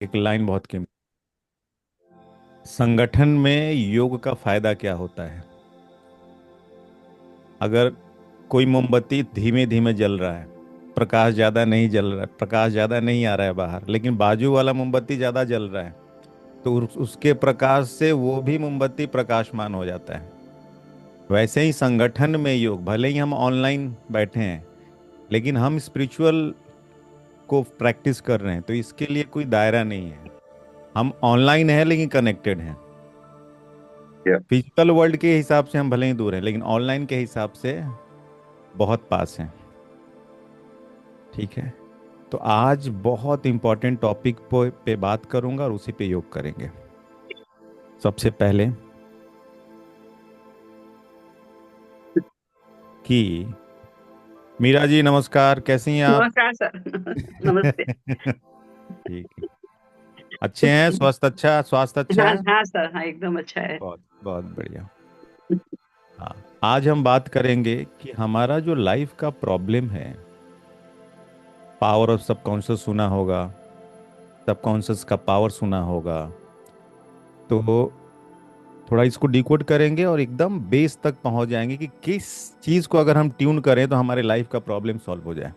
एक लाइन बहुत कीमती। संगठन में योग का फायदा क्या होता है? अगर कोई मोमबत्ती धीमे धीमे जल रहा है, प्रकाश ज्यादा नहीं जल रहा है, प्रकाश ज्यादा नहीं आ रहा है बाहर, लेकिन बाजू वाला मोमबत्ती ज्यादा जल रहा है, तो उसके प्रकाश से वो भी मोमबत्ती प्रकाशमान हो जाता है। वैसे ही संगठन में योग, भले ही हम ऑनलाइन बैठे हैं लेकिन हम स्पिरिचुअल को प्रैक्टिस कर रहे हैं, तो इसके लिए कोई दायरा नहीं है। हम ऑनलाइन है लेकिन कनेक्टेड हैं। Yeah. फिजिकल वर्ल्ड के हिसाब से हम भले ही दूर हैं लेकिन ऑनलाइन के हिसाब से बहुत पास हैं। ठीक है। तो आज बहुत इंपॉर्टेंट टॉपिक पे बात करूंगा और उसी पे योग करेंगे। सबसे पहले कि मीरा जी नमस्कार, कैसी हैं आप? नमस्कार सर। नमस्ते। ठीक है। अच्छे हैं? स्वास्थ्य अच्छा हाँ है? हाँ सर, हाँ एकदम अच्छा है। बहुत बहुत बढ़िया। हाँ, आज हम बात करेंगे कि हमारा जो लाइफ का प्रॉब्लम है, पावर ऑफ सबकॉन्शियस सुना होगा, सबकॉन्शियस का पावर सुना होगा, तो थोड़ा इसको डिकोड करेंगे और एकदम बेस तक पहुंच जाएंगे कि किस चीज को अगर हम ट्यून करें तो हमारे लाइफ का प्रॉब्लम सॉल्व हो जाए।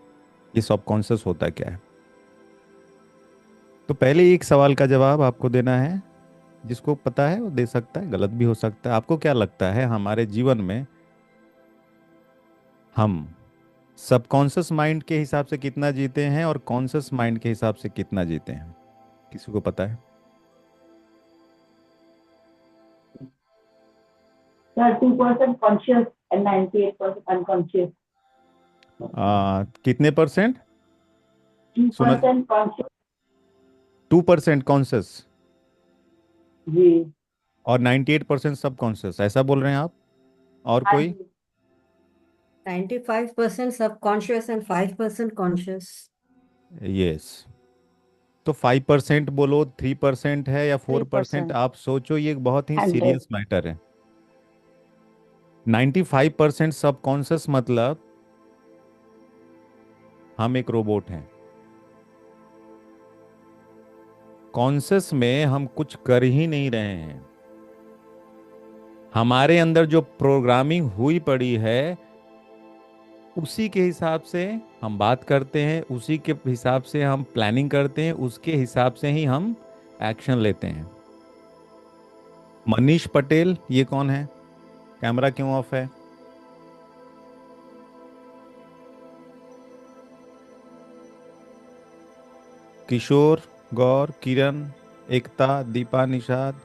ये सबकॉन्शियस होता क्या है? तो पहले एक सवाल का जवाब आपको देना है। जिसको पता है वो दे सकता है, गलत भी हो सकता है। आपको क्या लगता है हमारे जीवन में हम सबकॉन्शियस माइंड के हिसाब से कितना जीते हैं और कॉन्शियस माइंड के हिसाब से कितना जीते हैं? किसी को पता है? Sir, 2% conscious and 98% unconscious. कितने परसेंट? सुना। 2% conscious. 2% कॉन्शियस जी। और 98% सबकॉन्शियस, ऐसा बोल रहे हैं आप? और हाँ कोई? जी। 95% subconscious and 5% conscious. यस। तो 5% बोलो, 3% है या 4%, 3%. आप सोचो, ये एक बहुत ही 100. सीरियस मैटर है। 95% सबकॉन्शियस मतलब हम एक रोबोट हैं। कॉन्शियस में हम कुछ कर ही नहीं रहे हैं। हमारे अंदर जो प्रोग्रामिंग हुई पड़ी है उसी के हिसाब से हम बात करते हैं, उसी के हिसाब से हम प्लानिंग करते हैं, उसके हिसाब से ही हम एक्शन लेते हैं। मनीष पटेल ये कौन है? कैमरा क्यों ऑफ है? किशोर, गौर, किरण, एकता, दीपा, निषाद,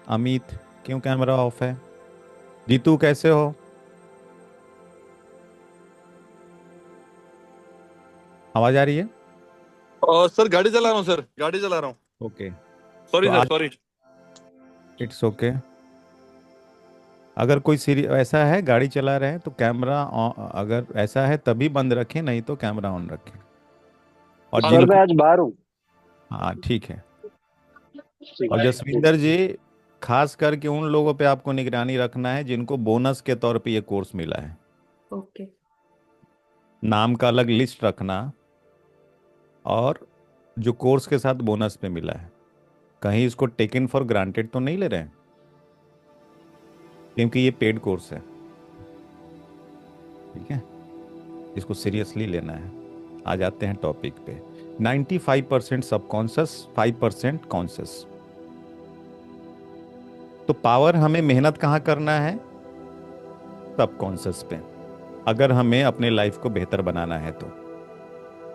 अमित, क्यों कैमरा ऑफ है? जीतू कैसे हो? आवाज आ रही है? और सर गाड़ी चला रहा हूँ, सर गाड़ी चला रहा हूँ। ओके। सॉरी तो सर, आज सॉरी। It's okay. अगर कोई सीरी ऐसा है गाड़ी चला रहे हैं तो कैमरा अगर ऐसा है तभी बंद रखें, नहीं तो कैमरा ऑन रखें। और हाँ सर सर। मैं जिनको, आज बाहर हूँ। हाँ ठीक है। ठीक और है, ठीक जसविंदर जी, खास करके उन लोगों पे आपको निगरानी रखना है जिनको बोनस के तौर पे ये कोर्स मिला है। Okay. नाम का अलग लिस्ट रखना, और जो कोर्स के साथ बोनस पे मिला है, कहीं इसको टेकन फॉर ग्रांटेड तो नहीं ले रहे हैं, क्योंकि ये पेड कोर्स है। ठीक है, इसको सीरियसली लेना है। आ जाते हैं टॉपिक पे। 95% सबकॉन्शियस, 5% कॉन्शियस। तो पावर हमें मेहनत कहाँ करना है? सबकॉन्शियस पे, अगर हमें अपने लाइफ को बेहतर बनाना है तो।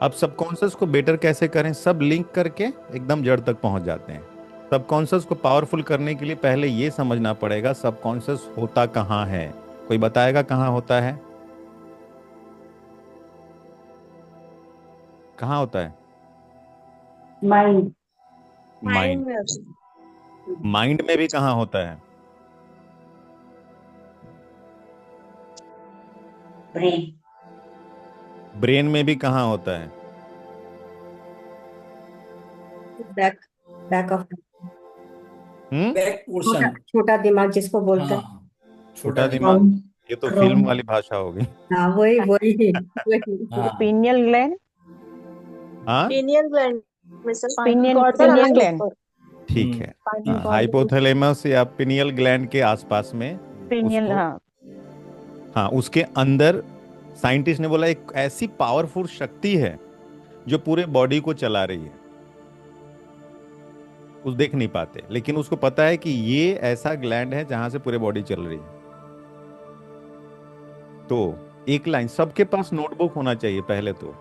अब सबकॉन्शियस को बेटर कैसे करें? सब लिंक करके एकदम जड़ तक पहुंच जाते हैं। सबकॉन्शियस को पावरफुल करने के लिए पहले ये समझना पड़ेगा सबकॉन्शियस होता कहाँ है। कोई बताएगा कहाँ होता है? कहाँ होता है? Mind. माइंड। Mind में होता माइंड में भी कहाँ होता है? Brain. ब्रेन में भी कहाँ होता है? है। Back of hmm. बैक छोटा पोर्शन। छोटा दिमाग जिसको बोलते हैं। हाँ, छोटा छोटा दिमाग। दिमाग। Wrong. ये तो फिल्म Wrong. वाली भाषा होगी। वही वही वही। हाँ, pineal gland. हाँ। pineal gland. Pinion gland. ठीक है। हाइपोथैलेमस या पिनियल ग्लैंड के आसपास में पिनियन, उसको, हाँ। हाँ, उसके अंदर साइंटिस्ट ने बोला एक ऐसी पावरफुल शक्ति है जो पूरे बॉडी को चला रही है। उस देख नहीं पाते, लेकिन उसको पता है कि ये ऐसा ग्लैंड है जहां से पूरे बॉडी चल रही है। तो एक लाइन, सबके पास नोटबुक होना चाहिए पहले तो।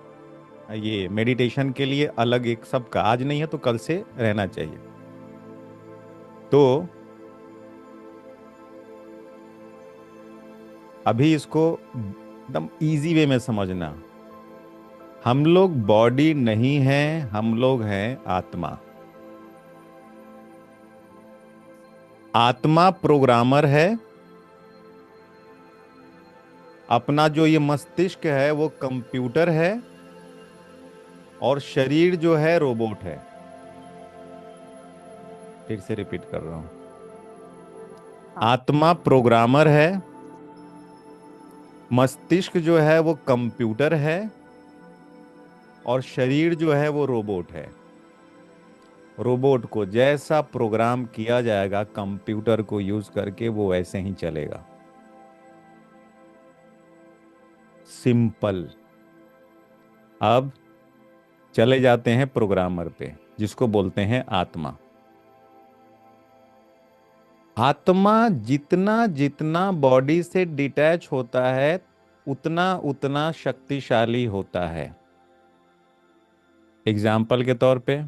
ये मेडिटेशन के लिए अलग एक, सबका आज नहीं है तो कल से रहना चाहिए। तो अभी इसको एकदम इजी वे में समझना। हम लोग बॉडी नहीं है, हम लोग हैं आत्मा। आत्मा प्रोग्रामर है। अपना जो ये मस्तिष्क है वो कंप्यूटर है, और शरीर जो है रोबोट है। फिर से रिपीट कर रहा हूं। आत्मा प्रोग्रामर है, मस्तिष्क जो है वो कंप्यूटर है, और शरीर जो है वो रोबोट है। रोबोट को जैसा प्रोग्राम किया जाएगा कंप्यूटर को यूज करके, वो वैसे ही चलेगा। सिंपल। अब चले जाते हैं प्रोग्रामर पे, जिसको बोलते हैं आत्मा। आत्मा जितना जितना बॉडी से डिटैच होता है उतना उतना शक्तिशाली होता है। एग्जाम्पल के तौर पे,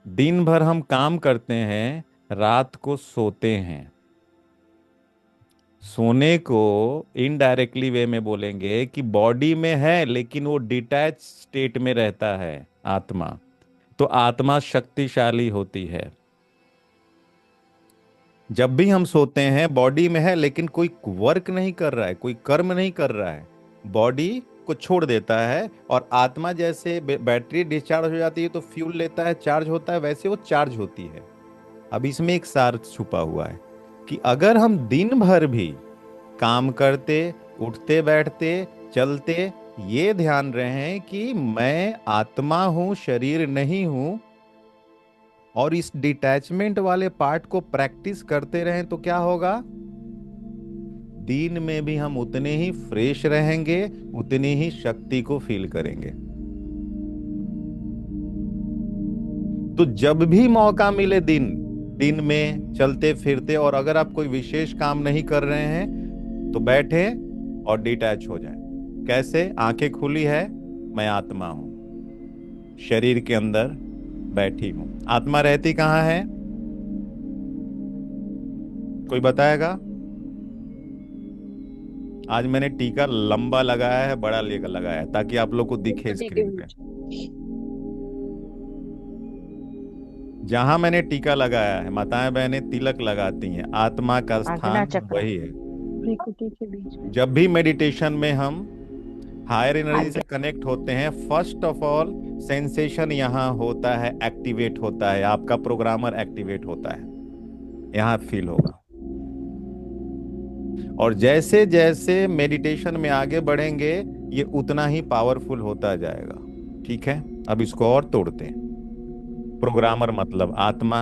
दिन भर हम काम करते हैं, रात को सोते हैं। सोने को इनडायरेक्टली वे में बोलेंगे कि बॉडी में है लेकिन वो डिटैच स्टेट में रहता है आत्मा। तो आत्मा शक्तिशाली होती है। जब भी हम सोते हैं बॉडी में है लेकिन कोई वर्क नहीं कर रहा है, कोई कर्म नहीं कर रहा है, बॉडी को छोड़ देता है। और आत्मा जैसे बैटरी डिस्चार्ज हो जाती है तो फ्यूल लेता है, चार्ज होता है, वैसे वो चार्ज होती है। अब इसमें एक सार छुपा हुआ है कि अगर हम दिन भर भी काम करते, उठते बैठते चलते, ये ध्यान रहे कि मैं आत्मा हूं, शरीर नहीं हूं, और इस डिटैचमेंट वाले पार्ट को प्रैक्टिस करते रहें, तो क्या होगा? दिन में भी हम उतने ही फ्रेश रहेंगे, उतनी ही शक्ति को फील करेंगे। तो जब भी मौका मिले दिन में चलते फिरते, और अगर आप कोई विशेष काम नहीं कर रहे हैं तो बैठे और डिटैच हो जाएं। कैसे? आंखें खुली है, मैं आत्मा हूं, शरीर के अंदर बैठी हूं। आत्मा रहती कहां है? कोई बताएगा? आज मैंने टीका लंबा लगाया है, बड़ा लेकर लगाया है, ताकि आप लोग को दिखे स्क्रीन पे। जहां मैंने टीका लगाया है, माताएं बहनें तिलक लगाती हैं, आत्मा का स्थान वही है। जब भी मेडिटेशन में हम हायर एनर्जी से कनेक्ट होते हैं, फर्स्ट ऑफ ऑल सेंसेशन यहाँ होता है, एक्टिवेट होता है, आपका प्रोग्रामर एक्टिवेट होता है, यहाँ फील होगा। और जैसे जैसे मेडिटेशन में आगे बढ़ेंगे ये उतना ही पावरफुल होता जाएगा। ठीक है, अब इसको और तोड़ते हैं। प्रोग्रामर मतलब आत्मा।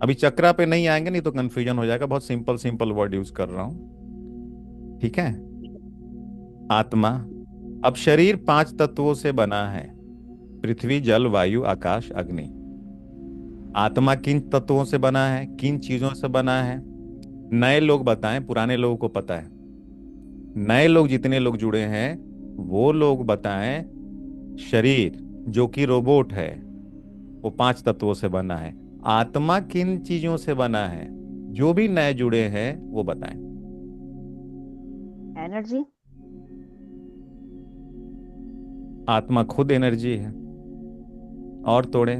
अभी चक्रा पे नहीं आएंगे, नहीं तो कंफ्यूजन हो जाएगा, बहुत सिंपल सिंपल वर्ड यूज कर रहा हूं। ठीक है, आत्मा। अब शरीर 5 तत्वों से बना है, पृथ्वी, जल, वायु, आकाश, अग्नि। आत्मा किन तत्वों से बना है, किन चीजों से बना है? नए लोग बताएं, पुराने लोगों को पता है। नए लोग जितने लोग जुड़े हैं वो लोग बताएं। शरीर जो कि रोबोट है वो 5 तत्वों से बना है। आत्मा किन चीजों से बना है? जो भी नए जुड़े हैं वो बताएं। एनर्जी। आत्मा खुद एनर्जी है। और तोड़े,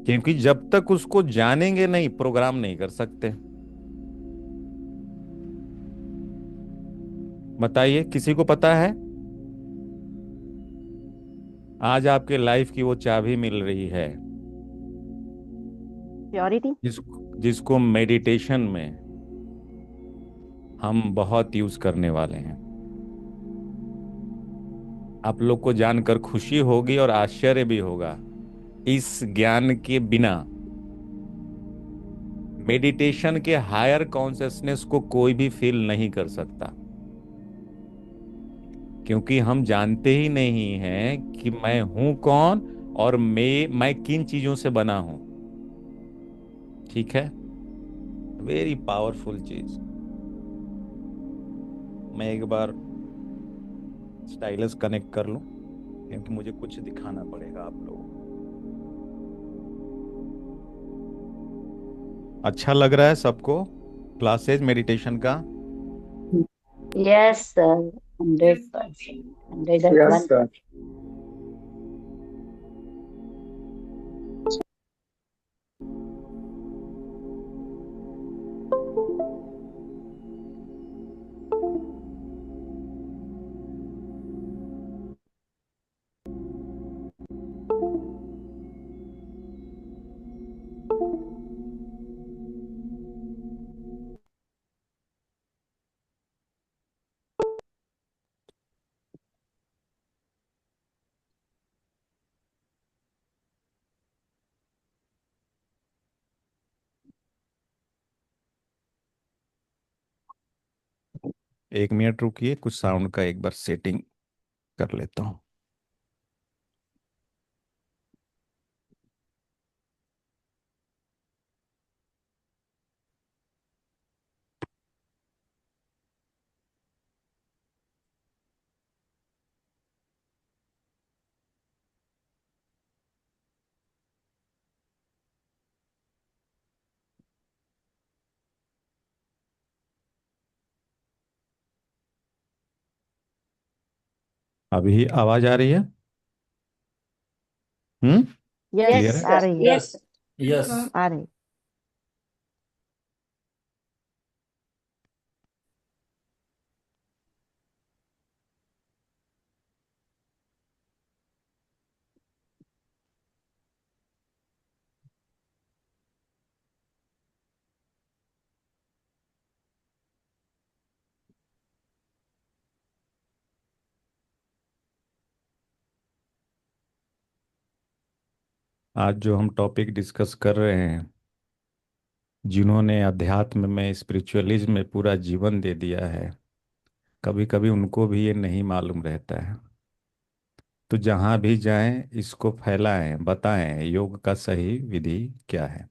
क्योंकि जब तक उसको जानेंगे नहीं प्रोग्राम नहीं कर सकते। बताइए, किसी को पता है? आज आपके लाइफ की वो चाबी मिल रही है प्योरिटी। जिसको मेडिटेशन में हम बहुत यूज करने वाले हैं। आप लोग को जानकर खुशी होगी और आश्चर्य भी होगा, इस ज्ञान के बिना मेडिटेशन के हायर कॉन्शियसनेस को कोई भी फील नहीं कर सकता, क्योंकि हम जानते ही नहीं हैं कि मैं हूं कौन और मैं किन चीजों से बना हूं। ठीक है, वेरी पावरफुल चीज। मैं एक बार स्टाइलस कनेक्ट कर लूं, क्योंकि मुझे कुछ दिखाना पड़ेगा आप लोगों को। अच्छा लग रहा है सबको क्लासेज मेडिटेशन का? Yes, sir. 100%. Yes, 101. sir. एक मिनट रुकिए, कुछ साउंड का एक बार सेटिंग कर लेता हूँ। अभी आवाज आ रही है? क्लियर Yes, है? sir. Yes, sir. Yes. आ रही। आज जो हम टॉपिक डिस्कस कर रहे हैं, जिन्होंने अध्यात्म में स्पिरिचुअलिज्म में पूरा जीवन दे दिया है, कभी कभी उनको भी ये नहीं मालूम रहता है। तो जहाँ भी जाएं इसको फैलाएं, बताएं योग का सही विधि क्या है।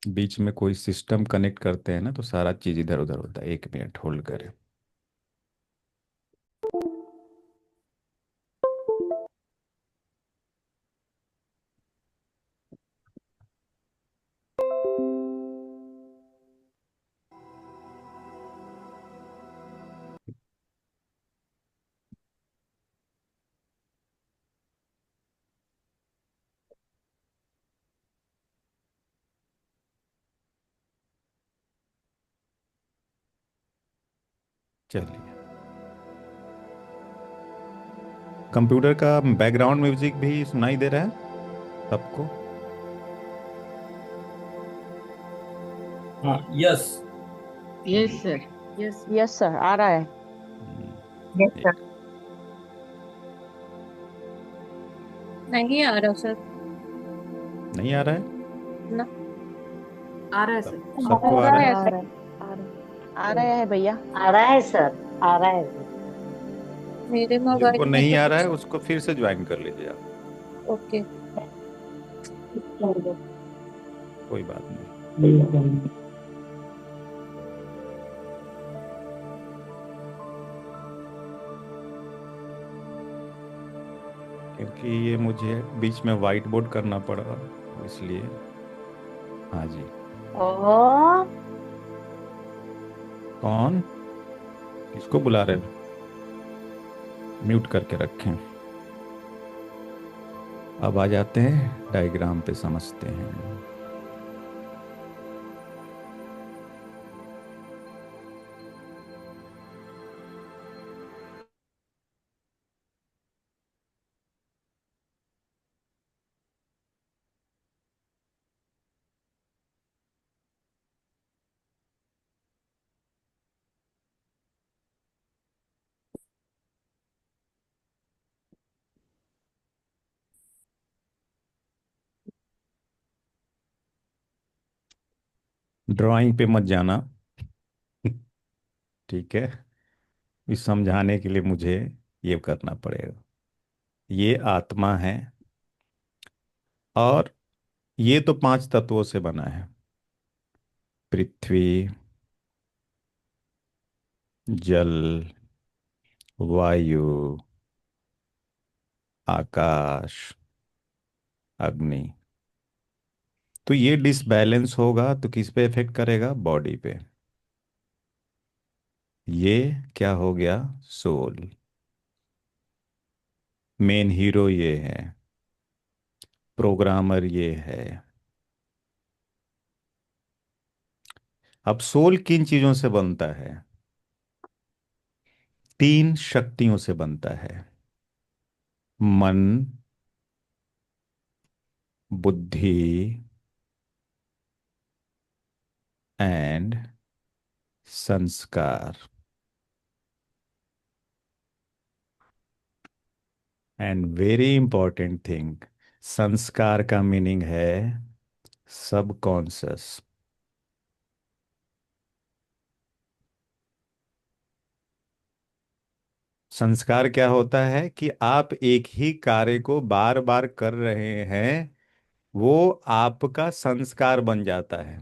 बीच में कोई सिस्टम कनेक्ट करते हैं ना तो सारा चीज इधर उधर होता है। एक मिनट होल्ड करें। चलिए, कंप्यूटर का बैकग्राउंड म्यूजिक भी सुनाई दे रहा है सबको? हाँ, yes. Yes sir. Yes sir, आ रहा है। Hmm, yes sir. नहीं आ रहा सर। नहीं आ रहा है? ना। आ रहा है सब, सर। सबको आ आ रहा रहा है? है आ सर। रहा है, आ रहा है भैया। आ रहा है सर, आ रहा है। मेरे जिनको मोबाइल में नहीं तो आ रहा कुछ। है उसको फिर से ज्वाइन कर लीजिए आप। ओके। कोई बात नहीं। क्योंकि ये मुझे बीच में वाइट बोर्ड करना पड़ा, इसलिए। हाँ जी। ओ, कौन? किसको बुला रहे हो? म्यूट करके रखें। अब आ जाते हैं डायग्राम पे, समझते हैं। ड्राइंग पे मत जाना। ठीक है। इस समझाने के लिए मुझे ये करना पड़ेगा। ये आत्मा है, और ये तो पांच तत्वों से बना है। पृथ्वी, जल, वायु, आकाश, अग्नि। तो ये डिसबैलेंस होगा तो किस पे इफेक्ट करेगा? बॉडी पे। ये क्या हो गया? सोल। मेन हीरो ये है, प्रोग्रामर ये है। अब सोल किन चीजों से बनता है? तीन शक्तियों से बनता है। मन, बुद्धि एंड संस्कार। एंड वेरी इंपॉर्टेंट थिंग, संस्कार का मीनिंग है सबकॉन्शियस। संस्कार क्या होता है कि आप एक ही कार्य को बार बार कर रहे हैं, वो आपका संस्कार बन जाता है।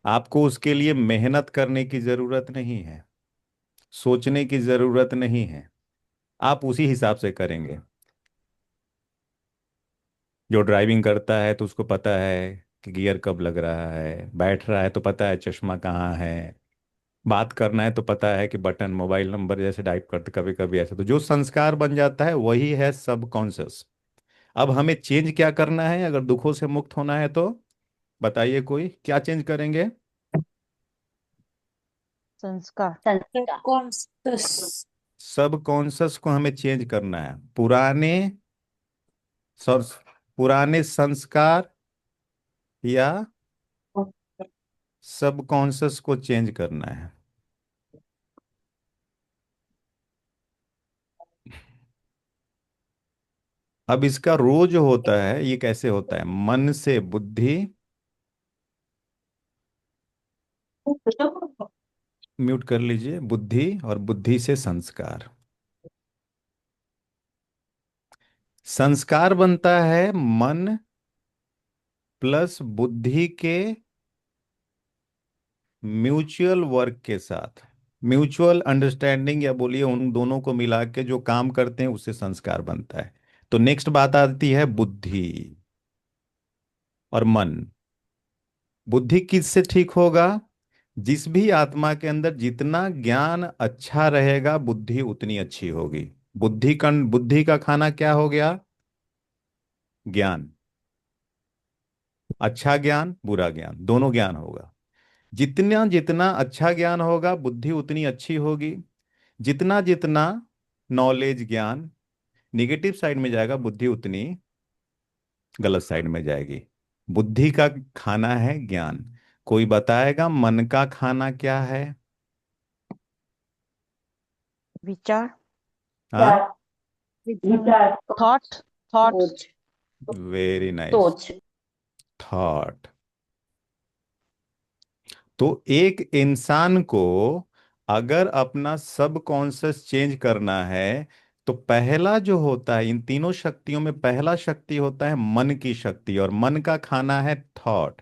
आपको उसके लिए मेहनत करने की जरूरत नहीं है, सोचने की जरूरत नहीं है, आप उसी हिसाब से करेंगे। जो ड्राइविंग करता है तो उसको पता है कि गियर कब लग रहा है, बैठ रहा है तो पता है चश्मा कहाँ है, बात करना है तो पता है कि बटन, मोबाइल नंबर जैसे टाइप करते कभी कभी ऐसे। तो जो संस्कार बन जाता है वही है सबकॉन्शियस। अब हमें चेंज क्या करना है अगर दुखों से मुक्त होना है तो? बताइए कोई, क्या चेंज करेंगे? संस्कार। संस्कार। कॉन्सियस। सबकॉन्शियस को हमें चेंज करना है। सर पुराने संस्कार या सबकॉन्शियस को चेंज करना है। अब इसका रो जो होता है ये कैसे होता है? मन से बुद्धि, म्यूट कर लीजिए, बुद्धि और बुद्धि से संस्कार। संस्कार बनता है मन प्लस बुद्धि के म्यूचुअल वर्क के साथ। म्यूचुअल अंडरस्टैंडिंग, या बोलिए उन दोनों को मिला के जो काम करते हैं उससे संस्कार बनता है। तो नेक्स्ट बात आती है बुद्धि और मन। बुद्धि किससे ठीक होगा? जिस भी आत्मा के अंदर जितना ज्ञान अच्छा रहेगा बुद्धि उतनी अच्छी होगी। बुद्धि का खाना क्या हो गया? ज्ञान। अच्छा ज्ञान, बुरा ज्ञान, दोनों ज्ञान होगा। जितना जितना अच्छा ज्ञान होगा बुद्धि उतनी अच्छी होगी। जितना जितना नॉलेज, ज्ञान निगेटिव साइड में जाएगा बुद्धि उतनी गलत साइड में जाएगी। बुद्धि का खाना है ज्ञान। कोई बताएगा मन का खाना क्या है? विचार। हाँ, विचार। थॉट। थॉट्स। सोच। Very nice. सोच। थॉट। तो एक इंसान को अगर अपना सबकॉन्शियस चेंज करना है तो पहला जो होता है, इन तीनों शक्तियों में पहला शक्ति होता है मन की शक्ति, और मन का खाना है थॉट।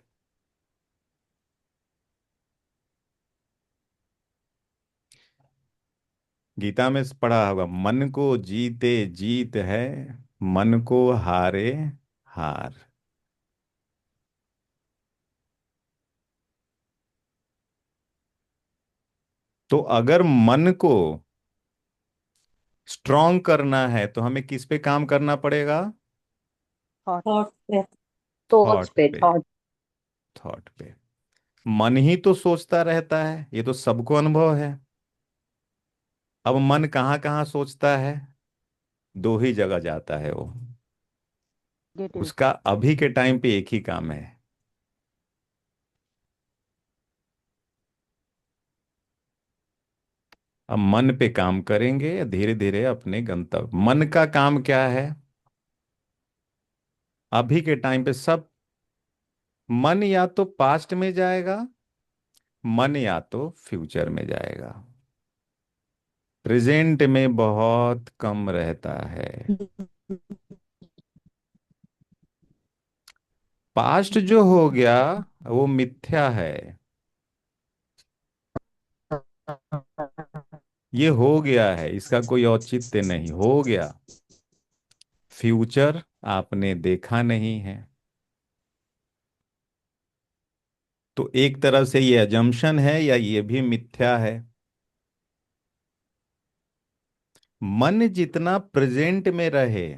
गीता में पढ़ा होगा, मन को जीते जीत है, मन को हारे हार। तो अगर मन को स्ट्रांग करना है तो हमें किस पे काम करना पड़ेगा? थॉट। सोच थॉट पे पे। थॉट। थॉट पे। मन ही तो सोचता रहता है, ये तो सबको अनुभव है। अब मन कहाँ कहाँ सोचता है? दो ही जगह जाता है वो। नेगेटिव। उसका अभी के टाइम पे एक ही काम है। अब मन पे काम करेंगे धीरे धीरे अपने गंतव्य। मन का काम क्या है? अभी के टाइम पे सब मन या तो पास्ट में जाएगा मन या तो फ्यूचर में जाएगा, प्रेजेंट में बहुत कम रहता है। पास्ट जो हो गया वो मिथ्या है, ये हो गया है, इसका कोई औचित्य नहीं, हो गया। फ्यूचर आपने देखा नहीं है। तो एक तरह से ये अजम्पशन है या ये भी मिथ्या है। मन जितना प्रेजेंट में रहे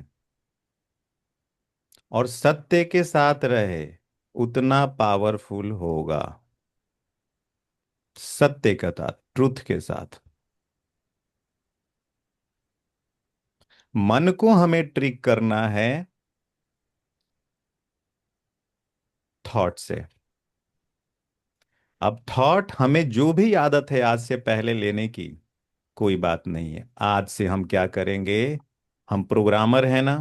और सत्य के साथ रहे उतना पावरफुल होगा, सत्य के साथ, ट्रुथ के साथ। मन को हमें ट्रिक करना है थॉट से। अब थॉट हमें जो भी आदत है आज से पहले लेने की, कोई बात नहीं है। आज से हम क्या करेंगे, हम प्रोग्रामर है ना,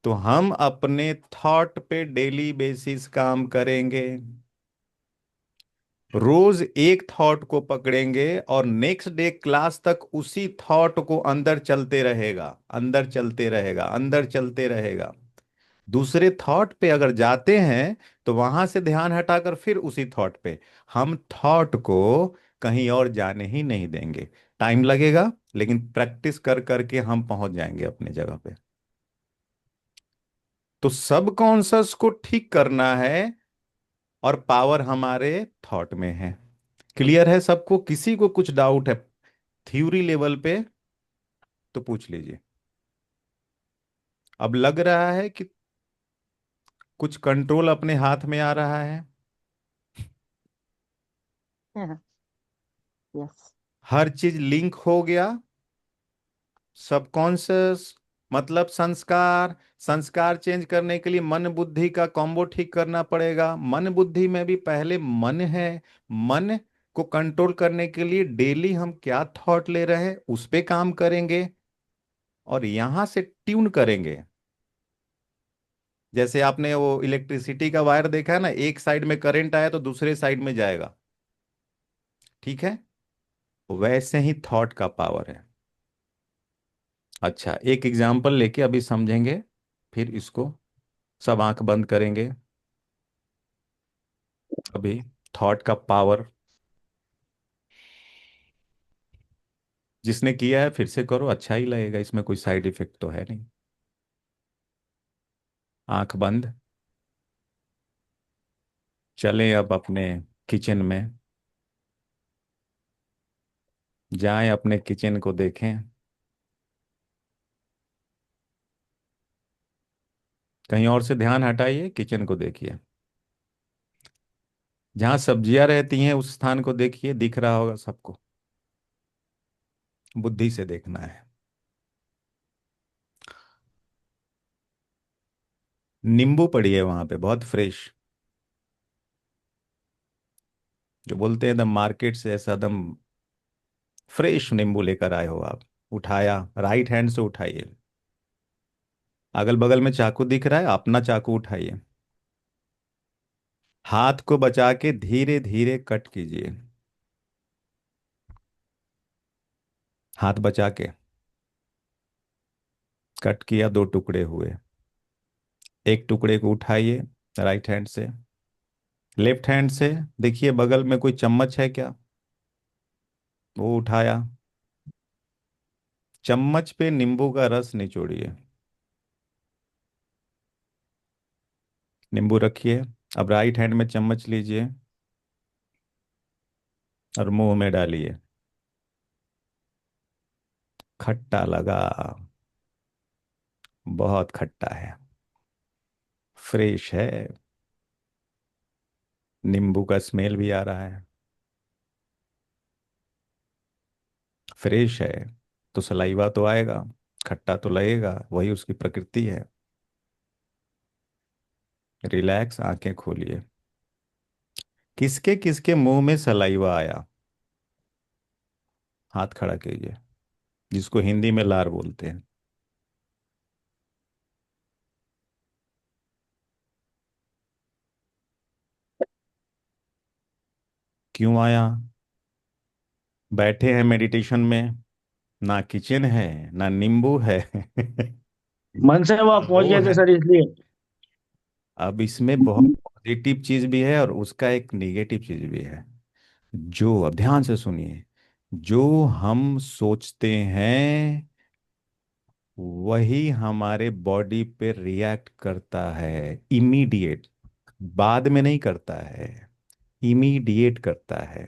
तो हम अपने थॉट पे डेली बेसिस काम करेंगे। रोज एक थॉट को पकड़ेंगे और नेक्स्ट डे क्लास तक उसी थॉट को अंदर चलते रहेगा, अंदर चलते रहेगा, अंदर चलते रहेगा। दूसरे थॉट पे अगर जाते हैं तो वहां से ध्यान हटाकर फिर उसी थॉट पे। हम थॉट को कहीं और जाने ही नहीं देंगे। टाइम लगेगा लेकिन प्रैक्टिस कर करके हम पहुंच जाएंगे अपने जगह पे। तो सब कॉन्शस को ठीक करना है और पावर हमारे थॉट में है। क्लियर है सबको? किसी को कुछ डाउट है थ्योरी लेवल पे तो पूछ लीजिए। अब लग रहा है कि कुछ कंट्रोल अपने हाथ में आ रहा है। Yeah. Yes. हर चीज लिंक हो गया। सबकॉन्शियस मतलब संस्कार, संस्कार चेंज करने के लिए मन बुद्धि का कॉम्बो ठीक करना पड़ेगा। मन बुद्धि में भी पहले मन है। मन को कंट्रोल करने के लिए डेली हम क्या थॉट ले रहे हैं उस पे काम करेंगे और यहां से ट्यून करेंगे। जैसे आपने वो इलेक्ट्रिसिटी का वायर देखा है ना, एक साइड में करंट आया तो दूसरे साइड में जाएगा, ठीक है? वैसे ही थॉट का पावर है। अच्छा, एक एग्जांपल लेके अभी समझेंगे, फिर इसको सब आंख बंद करेंगे। अभी थॉट का पावर जिसने किया है फिर से करो, अच्छा ही लगेगा, इसमें कोई साइड इफेक्ट तो है नहीं। आंख बंद। चलें अब अपने किचन में, जाएं अपने किचन को देखें। कहीं और से ध्यान हटाइए, किचन को देखिए। जहां सब्जियां रहती हैं उस स्थान को देखिए, दिख रहा होगा सबको। बुद्धि से देखना है। नींबू पड़ी है वहां पे बहुत फ्रेश, जो बोलते हैं एकदम मार्केट से ऐसा एकदम फ्रेश नींबू लेकर आए हो आप। उठाया, राइट हैंड से उठाइए। अगल बगल में चाकू दिख रहा है, अपना चाकू उठाइए। हाथ को बचा के धीरे धीरे कट कीजिए। हाथ बचा के कट किया, दो टुकड़े हुए। एक टुकड़े को उठाइए राइट हैंड से। लेफ्ट हैंड से देखिए बगल में कोई चम्मच है क्या, वो उठाया। चम्मच पे नींबू का रस निचोड़िए। नींबू रखिए। अब राइट हैंड में चम्मच लीजिए और मुंह में डालिए। खट्टा लगा, बहुत खट्टा है, फ्रेश है, नींबू का स्मेल भी आ रहा है, फ्रेश है। तो सलाइवा तो आएगा, खट्टा तो लगेगा, वही उसकी प्रकृति है। रिलैक्स, आंखें खोलिए। किसके किसके मुंह में सलाइवा आया, हाथ खड़ा कीजिए, जिसको हिंदी में लार बोलते हैं। क्यों आया? बैठे हैं मेडिटेशन में, ना किचन है ना नींबू है। मन से वहां पहुंच वो गए थे है। सर, इसलिए। अब इसमें बहुत पॉजिटिव चीज भी है और उसका एक निगेटिव चीज भी है। जो, अब ध्यान से सुनिए, जो हम सोचते हैं वही हमारे बॉडी पे रिएक्ट करता है, इमीडिएट। बाद में नहीं करता है, इमीडिएट करता है।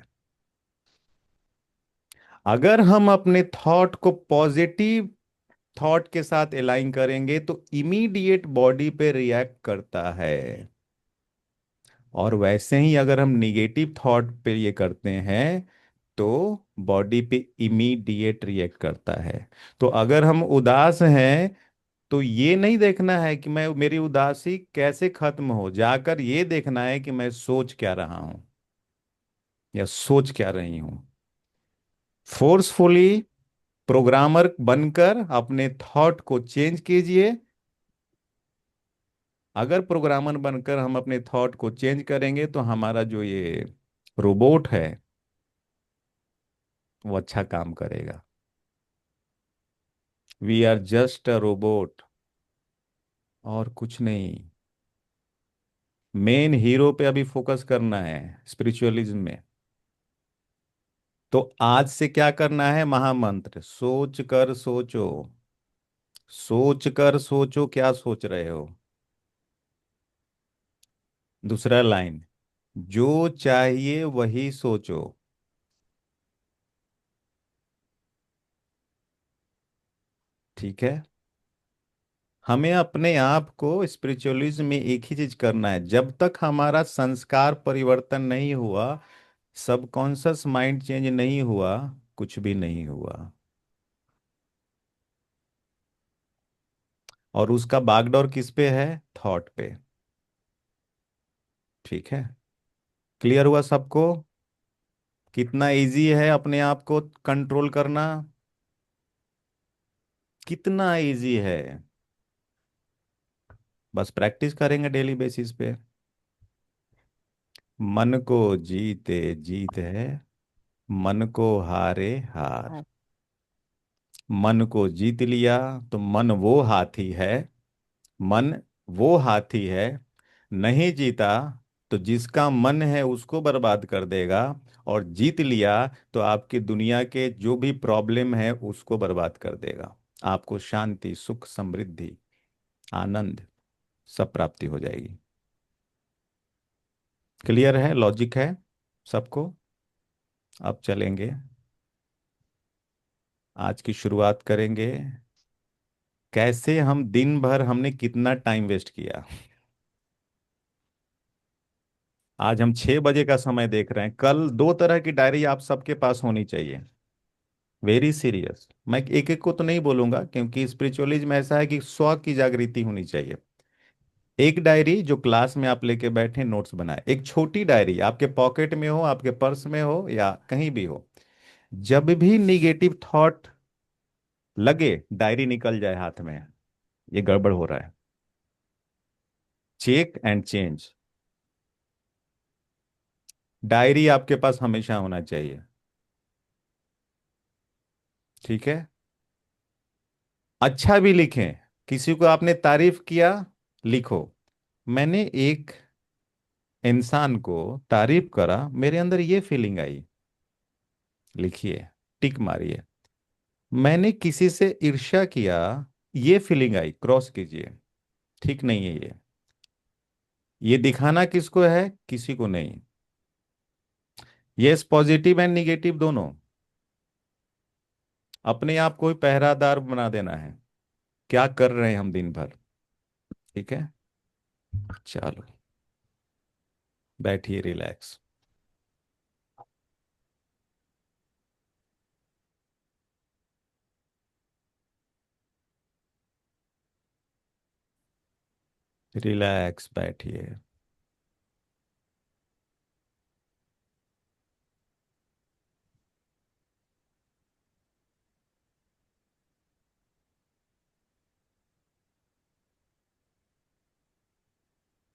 अगर हम अपने थॉट को पॉजिटिव थॉट के साथ अलाइन करेंगे तो इमीडिएट बॉडी पे रिएक्ट करता है। और वैसे ही अगर हम निगेटिव थॉट पे ये करते हैं तो बॉडी पे इमीडिएट रिएक्ट करता है। तो अगर हम उदास हैं तो ये नहीं देखना है कि मैं, मेरी उदासी कैसे खत्म हो, जाकर ये देखना है कि मैं सोच क्या रहा हूं या सोच क्या रही हूं। फोर्सफुली प्रोग्रामर बनकर अपने थॉट को चेंज कीजिए। अगर प्रोग्रामर बनकर हम अपने थॉट को चेंज करेंगे तो हमारा जो ये रोबोट है वो अच्छा काम करेगा। We are just a robot, और कुछ नहीं। मेन हीरो पे अभी फोकस करना है स्पिरिचुअलिज्म में। तो आज से क्या करना है? महामंत्र, सोच कर सोचो। सोच कर सोचो, क्या सोच रहे हो? दूसरा लाइन, जो चाहिए वही सोचो। ठीक है। हमें अपने आप को स्पिरिचुअलिज्म में एक ही चीज करना है, जब तक हमारा संस्कार परिवर्तन नहीं हुआ, सबकॉन्शियस माइंड चेंज नहीं हुआ, कुछ भी नहीं हुआ। और उसका बागडोर किस पे है? थॉट पे। ठीक है। क्लियर हुआ सबको? कितना इजी है अपने आप को कंट्रोल करना, कितना इजी है। बस प्रैक्टिस करेंगे डेली बेसिस पे। मन को जीते जीत है, मन को हारे हार। हाँ, मन को जीत लिया तो मन वो हाथी है, मन वो हाथी है। नहीं जीता तो जिसका मन है उसको बर्बाद कर देगा। और जीत लिया तो आपकी दुनिया के जो भी प्रॉब्लम है उसको बर्बाद कर देगा। आपको शांति, सुख, समृद्धि, आनंद सब प्राप्ति हो जाएगी। क्लियर है? लॉजिक है सबको? अब चलेंगे, आज की शुरुआत करेंगे। कैसे हम दिन भर हमने कितना टाइम वेस्ट किया। आज हम 6 बजे का समय देख रहे हैं। कल 2 तरह की डायरी आप सबके पास होनी चाहिए। Very serious. मैं एक एक को तो नहीं बोलूंगा क्योंकि स्पिरिचुअलिज्म ऐसा है कि स्व की जागृति होनी चाहिए। एक डायरी जो क्लास में आप लेके बैठे, नोट्स बनाए। एक छोटी डायरी आपके पॉकेट में हो, आपके पर्स में हो या कहीं भी हो, जब भी निगेटिव थॉट लगे डायरी निकल जाए हाथ में, ये गड़बड़ हो रहा है। Check and change. डायरी आपके पास हमेशा होना चाहिए। ठीक है। अच्छा भी लिखें। किसी को आपने तारीफ किया, लिखो, मैंने एक इंसान को तारीफ करा, मेरे अंदर ये फीलिंग आई, लिखिए, टिक मारिए। मैंने किसी से ईर्ष्या किया, ये फीलिंग आई, क्रॉस कीजिए। ठीक नहीं है ये दिखाना किसको है? किसी को नहीं। यस, पॉजिटिव एंड निगेटिव दोनों। अपने आप को ही पहरादार बना देना है, क्या कर रहे हैं हम दिन भर। ठीक है। चलो, बैठिए, रिलैक्स। रिलैक्स बैठिए।